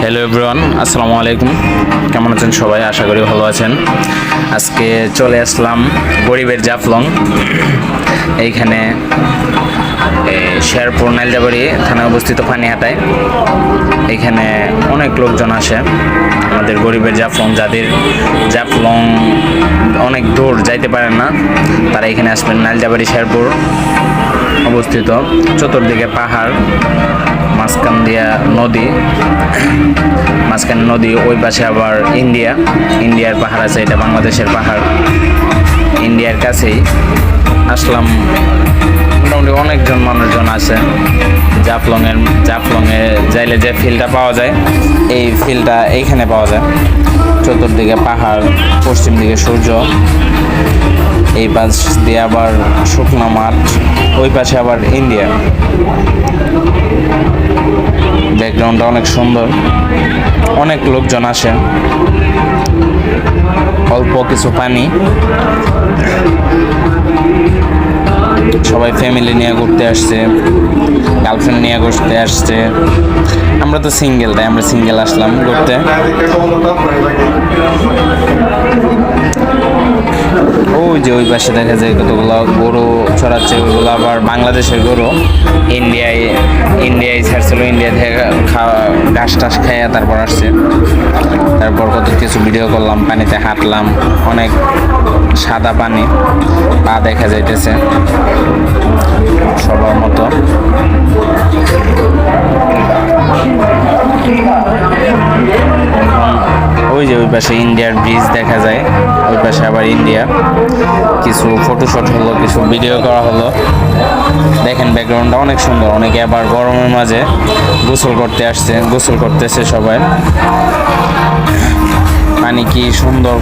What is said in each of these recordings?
Hello everyone, আসসালামু আলাইকুম। কেমন আছেন সবাই? আশা করি ভালো আছেন। আজকে চলে আসলাম গরিবের জাফলং। এইখানে শেরপুর নাইলজাবাড়ি থানায় অবস্থিত পানিহাটায়। এইখানে অনেক লোকজন আসে আমাদের গরিবের জাফলং, যাদের জাফলং অনেক দূর যাইতে পারেন না, তারা এখানে আসবেন। নাইলজাবাড়ি শেরপুর অবস্থিত, চতুর্দিকে পাহাড়, মাঝখান দিয়া নদী, মাঝখানে নদী, ওই পাশে আবার ইন্ডিয়ার পাহাড় আছে। এটা বাংলাদেশের পাহাড়, ইন্ডিয়ার কাছেই। আসলাম, মোটামুটি অনেকজন মানুষজন আছে। জাফলংয়ে যাইলে যে ফিলটা পাওয়া যায়, এই ফিলটা এইখানে পাওয়া যায়। চতুর্দিকে পাহাড়, পশ্চিম দিকে সূর্য, এই পাশ দিয়ে আবার শুকনো মাঠ, ওই পাশে আবার ইন্ডিয়া। ব্যাকগ্রাউন্ডটা অনেক সুন্দর, অনেক লোকজন আসে, অল্প কিছু পানি, সবাই ফ্যামিলি নিয়ে ঘুরতে আসছে, গার্লফ্রেন্ড নিয়ে ঘুরতে আসছে। আমরা তো সিঙ্গেল, তাই আমরা সিঙ্গেল আসলাম ঘুরতে। ওই যে ওই পাশে দেখা যায় কতগুলো গরু চড়াচ্ছে, ওইগুলো আবার বাংলাদেশের গরু। ইন্ডিয়ায় ছাড়ছিল, ইন্ডিয়া থেকে ঘাস টাস খাইয়া তারপর আসছে। তারপর কত কিছু ভিডিও করলাম, পানিতে হাঁটলাম, অনেক সাদা পানি, পা দেখা যাইতেছে সবার মতো। ওই যে ওই পাশে ইন্ডিয়ার ব্রিজ দেখা যায়, ওই পাশে আবার ইন্ডিয়া। কিছু ফটোশট হলো, কিছু ভিডিও করা হলো। দেখেন ব্যাকগ্রাউন্ডটা অনেক সুন্দর। অনেকে আবার গরমের মাঝে গোসল করতেছে সবাই। পানি কি সুন্দর,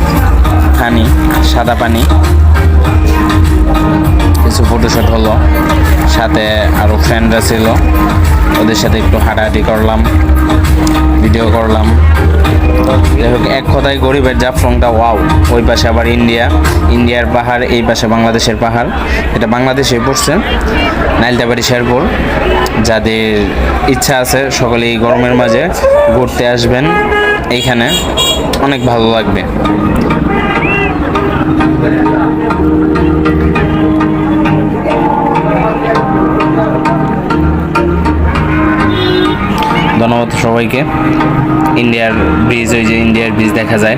পানি সাদা পানি। কিছু ফটোশট হলো, সাথে আরো ফ্রেন্ডরা ছিল, ওদের সাথে একটু হাঁটাহাঁটি করলাম, ভিডিও করলাম। যাই হোক, এক কথায় গরিবের জাফলংটা ওয়াও। ওই পাশে আবার ইন্ডিয়ার পাহাড়, এই পাশে বাংলাদেশের পাহাড়। এটা বাংলাদেশে পড়ছে, নাইলজাবাড়ি শেরপুর। যাদের ইচ্ছা আছে সকলে এই গরমের মাঝে ঘুরতে আসবেন, এইখানে অনেক ভালো লাগবে। ধন্যবাদ সবাইকে। ইন্ডিয়ার ব্রিজ, ওই যে ইন্ডিয়ার ব্রিজ দেখা যায়।